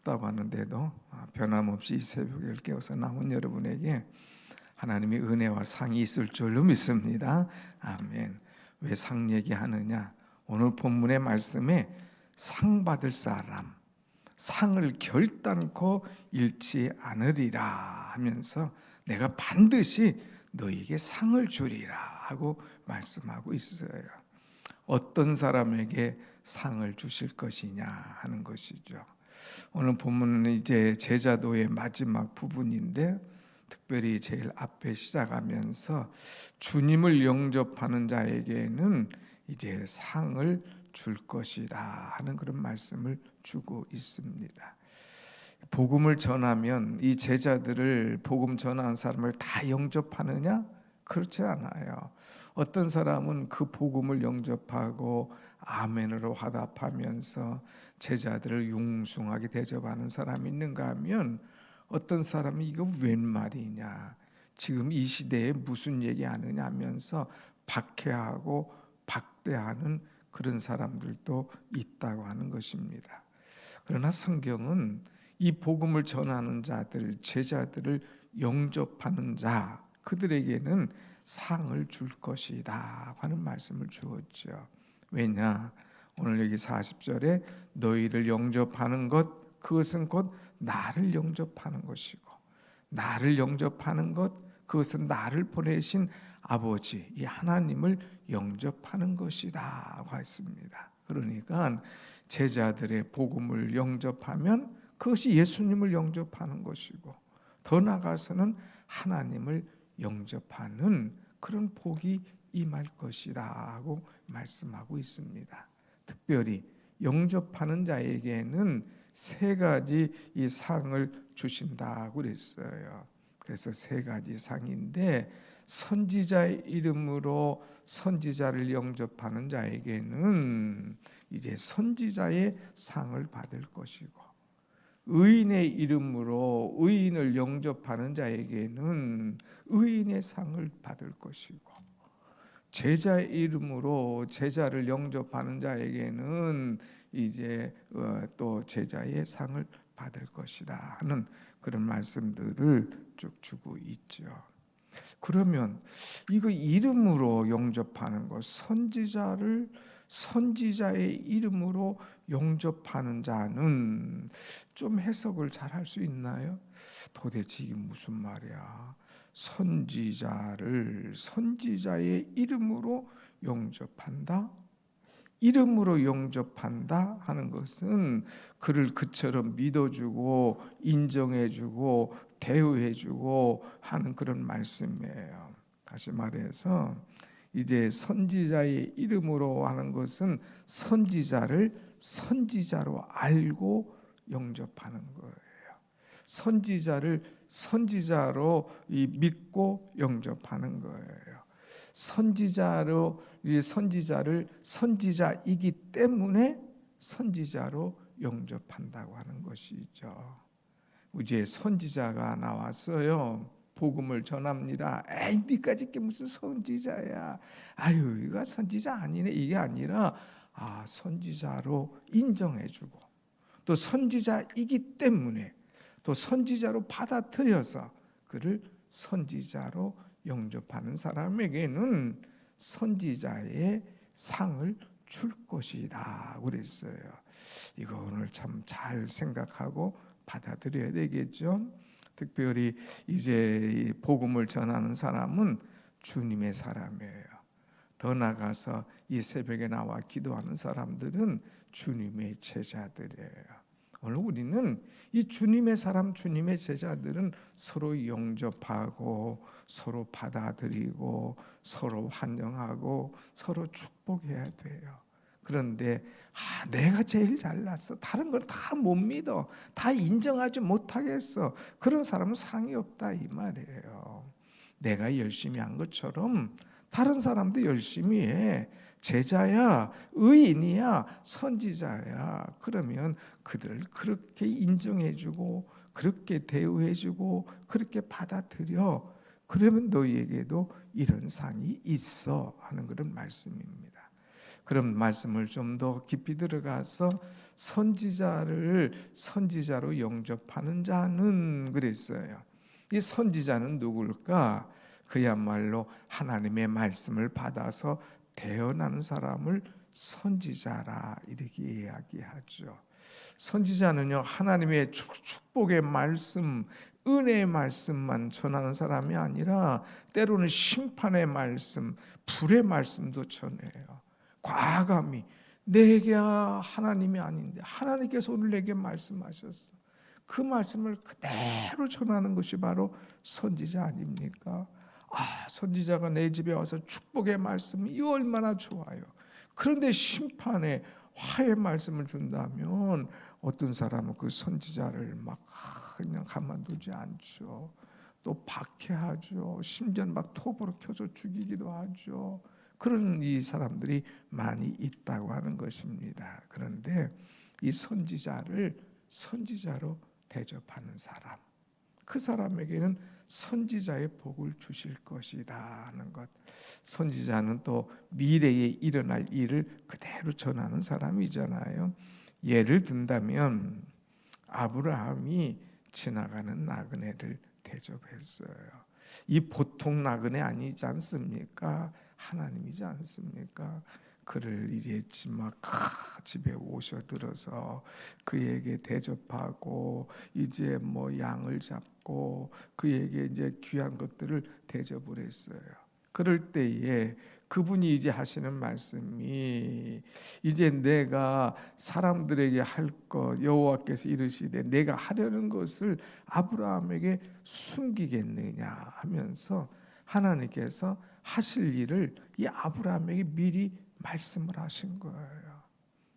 답답하는데도 변함없이 이 새벽을 깨워서 나온 여러분에게 하나님의 은혜와 상이 있을 줄로 믿습니다. 아멘. 왜 상 얘기하느냐? 오늘 본문의 말씀에 상 받을 사람, 상을 결단코 잃지 않으리라 하면서 내가 반드시 너에게 상을 주리라 하고 말씀하고 있어요. 어떤 사람에게 상을 주실 것이냐 하는 것이죠. 오늘 본문은 이제 제자도의 마지막 부분인데 특별히 제일 앞에 시작하면서 주님을 영접하는 자에게는 이제 상을 줄 것이다 하는 그런 말씀을 주고 있습니다. 복음을 전하면 이 제자들을 복음 전하는 사람을 다 영접하느냐? 그렇지 않아요. 어떤 사람은 그 복음을 영접하고 아멘으로 화답하면서 제자들을 융숭하게 대접하는 사람이 있는가 하면 어떤 사람은 이거 웬 말이냐, 지금 이 시대에 무슨 얘기하느냐 하면서 박해하고 박대하는 그런 사람들도 있다고 하는 것입니다. 그러나 성경은 이 복음을 전하는 자들, 제자들을 영접하는 자, 그들에게는 상을 줄 것이다 하는 말씀을 주었죠. 왜냐? 오늘 여기 40절에 너희를 영접하는 것, 그것은 곧 나를 영접하는 것이고, 나를 영접하는 것, 그것은 나를 보내신 아버지, 이 하나님을 영접하는 것이다 했습니다. 그러니까 제자들의 복음을 영접하면 그것이 예수님을 영접하는 것이고, 더 나아가서는 하나님을 영접하는 그런 복이 임할 것이다 하고 말씀하고 있습니다. 특별히 영접하는 자에게는 세 가지 이 상을 주신다고 그랬어요. 그래서 세 가지 상인데, 선지자의 이름으로 선지자를 영접하는 자에게는 이제 선지자의 상을 받을 것이고, 의인의 이름으로 의인을 영접하는 자에게는 의인의 상을 받을 것이고, 제자의 이름으로 제자를 영접하는 자에게는 이제 또 제자의 상을 받을 것이다 하는 그런 말씀들을 쭉 주고 있죠. 그러면 이거 이름으로 영접하는 것, 선지자의 이름으로 영접하는 자는 좀 해석을 잘 할 수 있나요? 도대체 이게 무슨 말이야? 선지자의 이름으로 영접한다? 이름으로 영접한다 하는 것은 그를 그처럼 믿어주고 인정해주고 대우해주고 하는 그런 말씀이에요. 다시 말해서 이제 선지자의 이름으로 하는 것은 선지자를 선지자로 알고 영접하는 거예요. 선지자를 선지자로 믿고 영접하는 거예요. 선지자를 선지자이기 때문에 선지자로 영접한다고 하는 것이죠. 이제 선지자가 나왔어요. 복음을 전합니다. 에이, 니까짓 게 무슨 선지자야? 아유, 이거 선지자 아니네. 이게 아니라 선지자로 인정해주고, 또 선지자이기 때문에 또 선지자로 받아들여서 그를 선지자로 영접하는 사람에게는 선지자의 상을 줄 것이다 그랬어요. 이거 오늘 참 잘 생각하고 받아들여야 되겠죠. 특별히 이제 복음을 전하는 사람은 주님의 사람이에요. 더 나아가서 이 새벽에 나와 기도하는 사람들은 주님의 제자들이에요. 오늘 우리는 이 주님의 사람, 주님의 제자들은 서로 영접하고 서로 받아들이고 서로 환영하고 서로 축복해야 돼요. 그런데 내가 제일 잘났어, 다른 걸 다 못 믿어, 다 인정하지 못하겠어, 그런 사람은 상이 없다 이 말이에요. 내가 열심히 한 것처럼 다른 사람도 열심히 해. 제자야, 의인이야, 선지자야. 그러면 그들을 그렇게 인정해주고 그렇게 대우해주고 그렇게 받아들여. 그러면 너희에게도 이런 상이 있어 하는 그런 말씀입니다. 그런 말씀을 좀 더 깊이 들어가서 선지자로 영접하는 자는 그랬어요. 이 선지자는 누굴까? 그야말로 하나님의 말씀을 받아서 태어나는 사람을 선지자라 이렇게 이야기하죠. 선지자는요, 하나님의 축복의 말씀, 은혜의 말씀만 전하는 사람이 아니라 때로는 심판의 말씀, 불의 말씀도 전해요. 과감히 내가 하나님이 아닌데 하나님께서 오늘 내게 말씀하셨어. 그 말씀을 그대로 전하는 것이 바로 선지자 아닙니까? 선지자가 내 집에 와서 축복의 말씀, 이 얼마나 좋아요. 그런데 심판의 화의 말씀을 준다면 어떤 사람은 그 선지자를 막 그냥 가만두지 않죠. 또 박해하죠. 심지어 막 톱으로 켜서 죽이기도 하죠. 그런 이 사람들이 많이 있다고 하는 것입니다. 그런데 이 선지자를 선지자로 대접하는 사람, 그 사람에게는 선지자의 복을 주실 것이다 하는 것. 선지자는 또 미래에 일어날 일을 그대로 전하는 사람이잖아요. 예를 든다면 아브라함이 지나가는 나그네를 대접했어요. 이 보통 나그네 아니지 않습니까? 하나님이지 않습니까? 그를 이제 막 집에 오셔들어서 그에게 대접하고 이제 뭐 양을 잡고 그에게 이제 귀한 것들을 대접을 했어요. 그럴 때에 그분이 이제 하시는 말씀이 이제 내가 사람들에게 할 것 여호와께서 이르시되 내가 하려는 것을 아브라함에게 숨기겠느냐 하면서 하나님께서 하실 일을 이 아브라함에게 미리 말씀을 하신 거예요.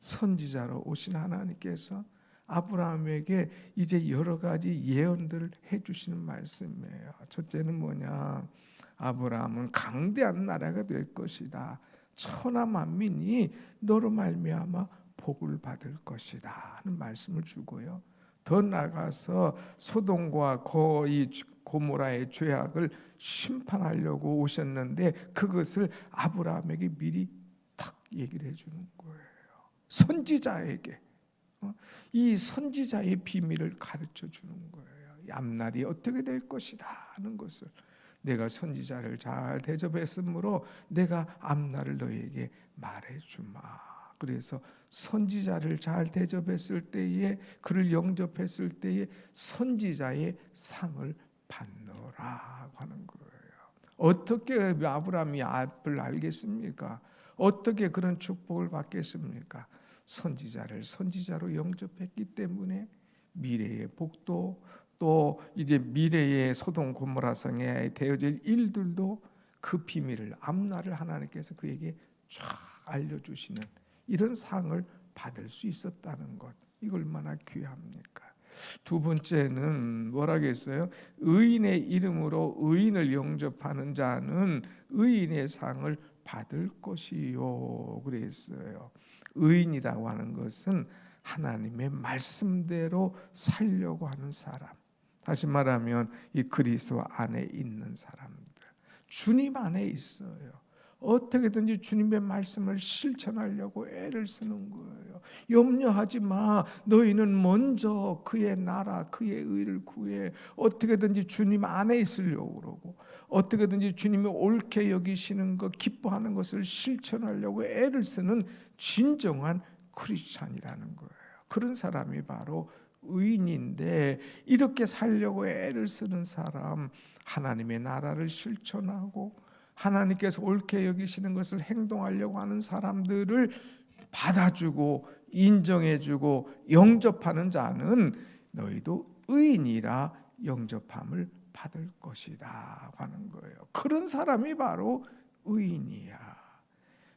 선지자로 오신 하나님께서 아브라함에게 이제 여러 가지 예언들을 해주시는 말씀이에요. 첫째는 뭐냐? 아브라함은 강대한 나라가 될 것이다. 천하 만민이 너로 말미암아 복을 받을 것이다 하는 말씀을 주고요. 더 나아가서 소돔과 고모라의 죄악을 심판하려고 오셨는데 그것을 아브라함에게 미리 딱 얘기를 해주는 거예요. 선지자에게 이 선지자의 비밀을 가르쳐 주는 거예요. 앞날이 어떻게 될 것이다 하는 것을 내가 선지자를 잘 대접했으므로 내가 앞날을 너에게 말해주마. 그래서 선지자를 잘 대접했을 때에 그를 영접했을 때에 선지자의 상을 받노라 하는 거예요. 어떻게 아브라함이 앞을 알겠습니까? 어떻게 그런 축복을 받겠습니까? 선지자를 선지자로 영접했기 때문에 미래의 복도 또 이제 미래의 소돔 고모라 성에 되어질 일들도 그 비밀을 앞날을 하나님께서 그에게 쫙 알려주시는 이런 상을 받을 수 있었다는 것, 이거 얼마나 귀합니까? 두 번째는 뭐라겠어요? 의인의 이름으로 의인을 영접하는 자는 의인의 상을 받을 것이요 그랬어요. 의인이라고 하는 것은 하나님의 말씀대로 살려고 하는 사람, 다시 말하면 이 그리스도 안에 있는 사람들, 주님 안에 있어요. 어떻게든지 주님의 말씀을 실천하려고 애를 쓰는 거예요. 염려하지 마. 너희는 먼저 그의 나라, 그의 의를 구해. 어떻게든지 주님 안에 있으려고 그러고 어떻게든지 주님이 옳게 여기시는 것, 기뻐하는 것을 실천하려고 애를 쓰는 진정한 크리스찬이라는 거예요. 그런 사람이 바로 의인인데 이렇게 살려고 애를 쓰는 사람, 하나님의 나라를 실천하고 하나님께서 옳게 여기시는 것을 행동하려고 하는 사람들을 받아주고 인정해주고 영접하는 자는 너희도 의인이라 영접함을 받을 것이다 하는 거예요. 그런 사람이 바로 의인이야.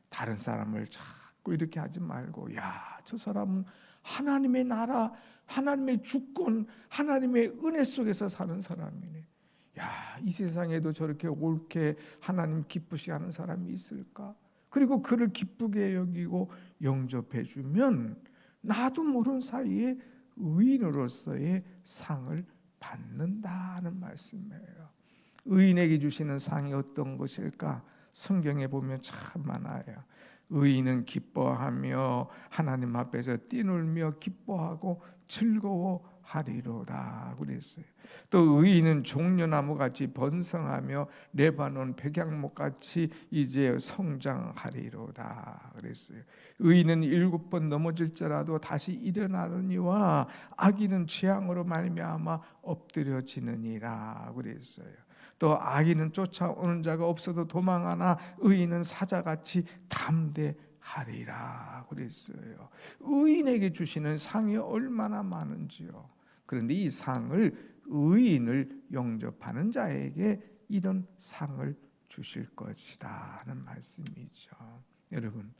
다른 사람을 자꾸 이렇게 하지 말고 야, 저 사람은 하나님의 나라, 하나님의 주권, 하나님의 은혜 속에서 사는 사람이네. 야, 이 세상에도 저렇게 옳게 하나님 기쁘시게 하는 사람이 있을까? 그리고 그를 기쁘게 여기고 영접해 주면 나도 모르는 사이에 의인으로서의 상을 받는다는 말씀이에요. 의인에게 주시는 상이 어떤 것일까? 성경에 보면 참 많아요. 의인은 기뻐하며 하나님 앞에서 뛰놀며 기뻐하고 즐거워하리로다 그랬어요. 또 의인은 종려나무같이 번성하며 레바논 백향목같이 이제 성장하리로다 그랬어요. 의인은 7번 넘어질지라도 다시 일어나느니와 악인은 재앙으로 말미암아 엎드려지느니라 그랬어요. 또 악인은 쫓아오는 자가 없어도 도망하나 의인은 사자같이 담대하리라 그랬어요. 의인에게 주시는 상이 얼마나 많은지요. 그런데 이 상을 의인을 영접하는 자에게 이런 상을 주실 것이다 하는 말씀이죠. 여러분,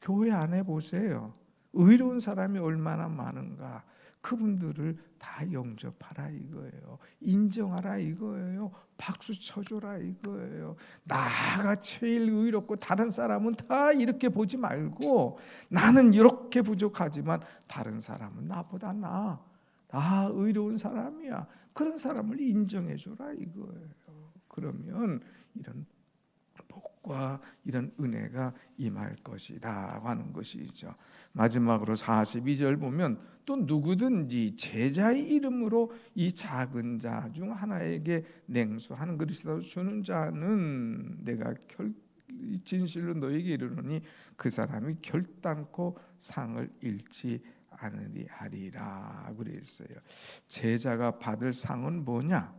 교회 안에 보세요. 의로운 사람이 얼마나 많은가. 그분들을 다 영접하라 이거예요. 인정하라 이거예요. 박수 쳐줘라 이거예요. 나가 제일 의롭고 다른 사람은 다 이렇게 보지 말고 나는 이렇게 부족하지만 다른 사람은 나보다 나아. 나 의로운 사람이야. 그런 사람을 인정해줘라 이거예요. 그러면 이런 복과 이런 은혜가 임할 것이다 하는 것이죠. 마지막으로 42절 보면 또 누구든지 제자의 이름으로 이 작은 자 중 하나에게 냉수 한 그릇이라도 주는 자는 내가 진실로 너에게 이르노니 그 사람이 결단코 상을 잃지 않으리 하리라 그랬어요. 제자가 받을 상은 뭐냐?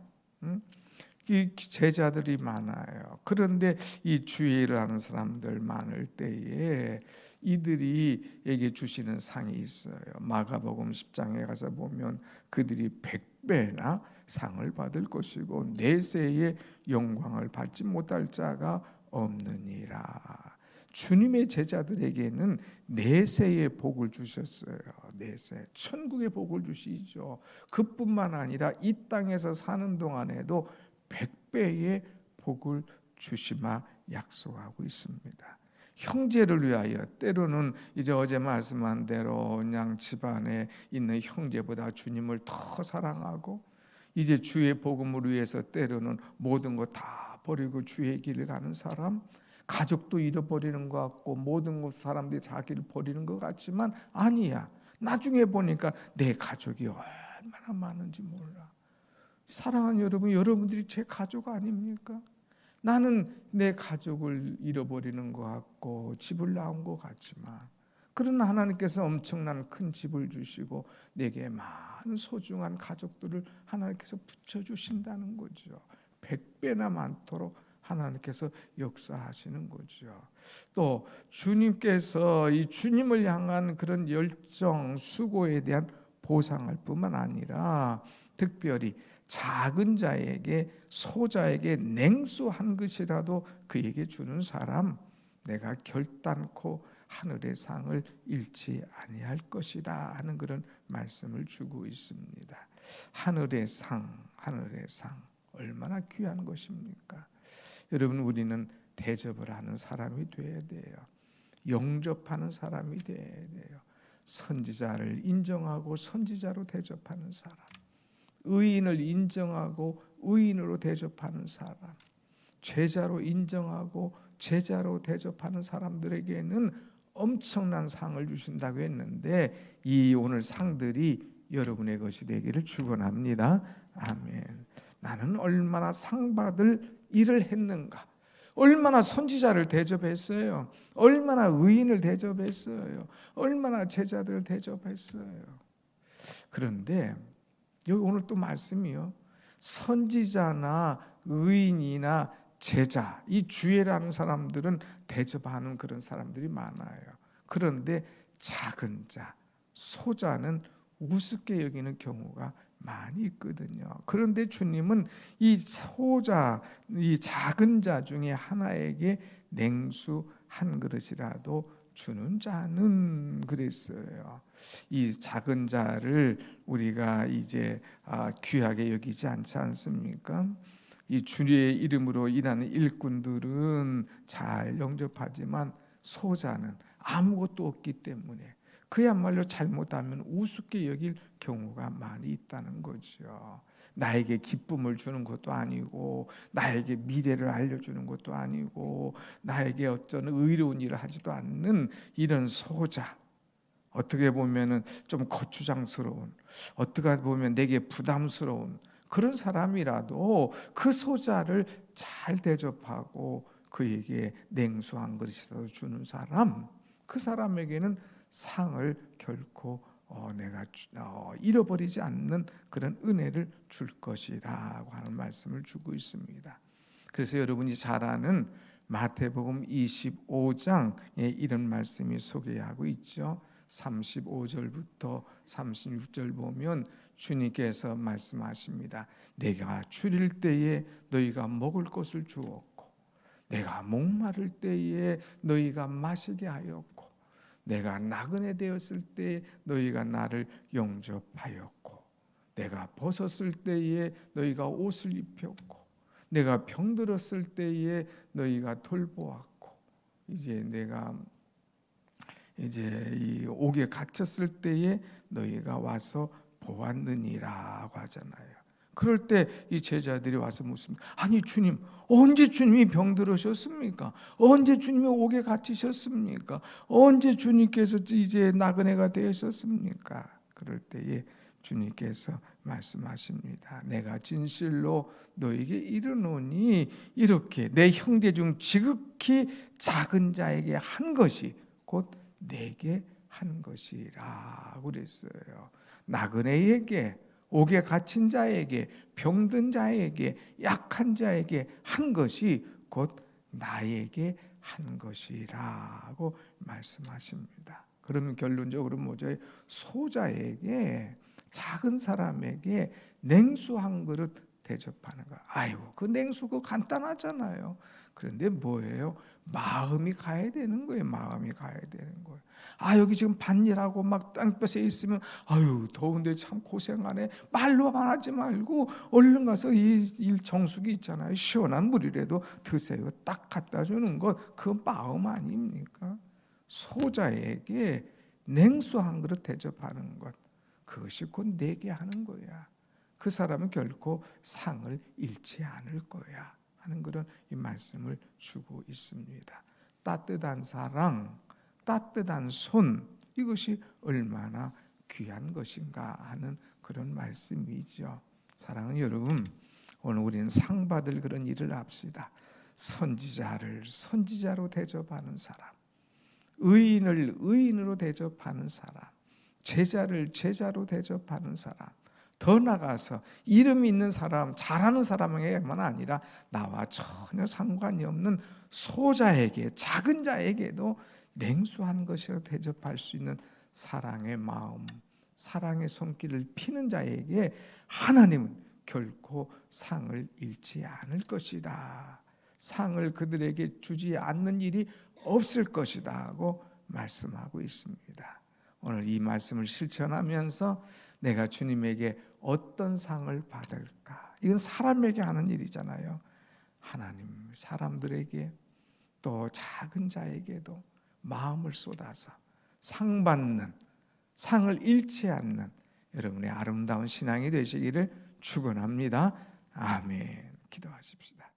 이 제자들이 많아요. 그런데 이 주의를 하는 사람들 많을 때에 이들이에게 주시는 상이 있어요. 마가복음 10장에 가서 보면 그들이 100배나 상을 받을 것이고 내세의 영광을 받지 못할 자가 없느니라. 주님의 제자들에게는 내세의 복을 주셨어요. 내세, 천국의 복을 주시죠. 그뿐만 아니라 이 땅에서 사는 동안에도 100배의 복을 주시마 약속하고 있습니다. 형제를 위하여 때로는 이제 어제 말씀한 대로 그냥 집안에 있는 형제보다 주님을 더 사랑하고 이제 주의 복음을 위해서 때로는 모든 것 다 버리고 주의 길을 가는 사람, 가족도 잃어버리는 것 같고 모든 것 사람들이 자기를 버리는 것 같지만 아니야. 나중에 보니까 내 가족이 얼마나 많은지 몰라. 사랑하는 여러분, 여러분들이 제 가족 아닙니까? 나는 내 가족을 잃어버리는 것 같고 집을 나온 것 같지만 그러나 하나님께서 엄청난 큰 집을 주시고 내게 많은 소중한 가족들을 하나님께서 붙여주신다는 거죠. 100배나 많도록 하나님께서 역사하시는 거죠. 또 주님께서 이 주님을 향한 그런 열정, 수고에 대한 보상할 뿐만 아니라 특별히 작은 자에게 소자에게 냉수 한 것이라도 그에게 주는 사람 내가 결단코 하늘의 상을 잃지 아니할 것이다 하는 그런 말씀을 주고 있습니다. 하늘의 상 얼마나 귀한 것입니까? 여러분 우리는 대접을 하는 사람이 돼야 돼요. 영접하는 사람이 돼야 돼요. 선지자를 인정하고 선지자로 대접하는 사람, 의인을 인정하고 의인으로 대접하는 사람, 죄자로 인정하고 제자로 대접하는 사람들에게는 엄청난 상을 주신다고 했는데 이 오늘 상들이 여러분의 것이 되기를 축원합니다. 아멘. 나는 얼마나 상 받을 일을 했는가? 얼마나 선지자를 대접했어요? 얼마나 의인을 대접했어요? 얼마나 제자들을 대접했어요? 그런데 여기 오늘 또 말씀이요. 선지자나 의인이나 제자, 이 주애라는 사람들은 대접하는 그런 사람들이 많아요. 그런데 작은 자, 소자는 우습게 여기는 경우가 많이 있거든요. 그런데 주님은 이 소자, 이 작은 자 중에 하나에게 냉수 한 그릇이라도 주는 자는 그랬어요. 이 작은 자를 우리가 이제 귀하게 여기지 않지 않습니까? 이 주의 이름으로 일하는 일꾼들은 잘 영접하지만 소자는 아무것도 없기 때문에 그야말로 잘못하면 우습게 여길 경우가 많이 있다는 거죠. 나에게 기쁨을 주는 것도 아니고 나에게 미래를 알려주는 것도 아니고 나에게 어떤 의로운 일을 하지도 않는 이런 소자, 어떻게 보면은 좀 거추장스러운, 어떻게 보면 내게 부담스러운 그런 사람이라도 그 소자를 잘 대접하고 그에게 냉수한 그릇이라도 주는 사람, 그 사람에게는 상을 결코 내가 잃어버리지 않는 그런 은혜를 줄 것이라고 하는 말씀을 주고 있습니다. 그래서 여러분이 잘 아는 마태복음 25장에 이런 말씀이 소개하고 있죠. 35절부터 36절 보면 주님께서 말씀하십니다. 내가 줄일 때에 너희가 먹을 것을 주었고 내가 목마를 때에 너희가 마시게 하였고 내가 나그네 되었을 때 너희가 나를 영접하였고 내가 벗었을 때에 너희가 옷을 입혔고 내가 병들었을 때에 너희가 돌보았고 내가 이 옥에 갇혔을 때에 너희가 와서 보았느니라고 하잖아요. 그럴 때 이 제자들이 와서 묻습니다. 아니 주님, 언제 주님이 병들으셨습니까? 언제 주님이 옥에 갇히셨습니까? 언제 주님께서 이제 나그네가 되셨습니까? 그럴 때에 주님께서 말씀하십니다. 내가 진실로 너에게 이르노니 이렇게 내 형제 중 지극히 작은 자에게 한 것이 곧 내게 한 것이라고 그랬어요. 나그네에게, 옥에 갇힌 자에게, 병든 자에게, 약한 자에게 한 것이 곧 나에게 한 것이라고 말씀하십니다. 그러면 결론적으로 뭐죠? 소자에게, 작은 사람에게 냉수 한 그릇 대접하는 거. 아이고, 그 냉수 그거 간단하잖아요. 그런데 뭐예요? 마음이 가야 되는 거예요. 마음이 가야 되는 거예요. 아, 여기 지금 밭일하고 막 땅볕에 있으면 아유 더운데 참 고생하네. 말로만 하지 말고 얼른 가서 이 정수기 있잖아요. 시원한 물이라도 드세요. 딱 갖다 주는 것, 그 마음 아닙니까? 소자에게 냉수 한 그릇 대접하는 것, 그것이 곧 내게 하는 거야. 그 사람은 결코 상을 잃지 않을 거야 하는 그런 이 말씀을 주고 있습니다. 따뜻한 사랑, 따뜻한 손, 이것이 얼마나 귀한 것인가 하는 그런 말씀이죠. 사랑하는 여러분, 오늘 우리는 상 받을 그런 일을 합시다. 선지자를 선지자로 대접하는 사람, 의인을 의인으로 대접하는 사람, 제자를 제자로 대접하는 사람, 더 나아가서 이름 있는 사람, 잘하는 사람에게만 아니라 나와 전혀 상관이 없는 소자에게, 작은 자에게도 냉수한 것이라 대접할 수 있는 사랑의 마음, 사랑의 손길을 피는 자에게 하나님은 결코 상을 잃지 않을 것이다. 상을 그들에게 주지 않는 일이 없을 것이다 하고 말씀하고 있습니다. 오늘 이 말씀을 실천하면서 내가 주님에게 어떤 상을 받을까? 이건 사람에게 하는 일이잖아요. 하나님, 사람들에게 또 작은 자에게도 마음을 쏟아서 상 받는, 상을 잃지 않는 여러분의 아름다운 신앙이 되시기를 축원합니다. 아멘. 기도하십시다.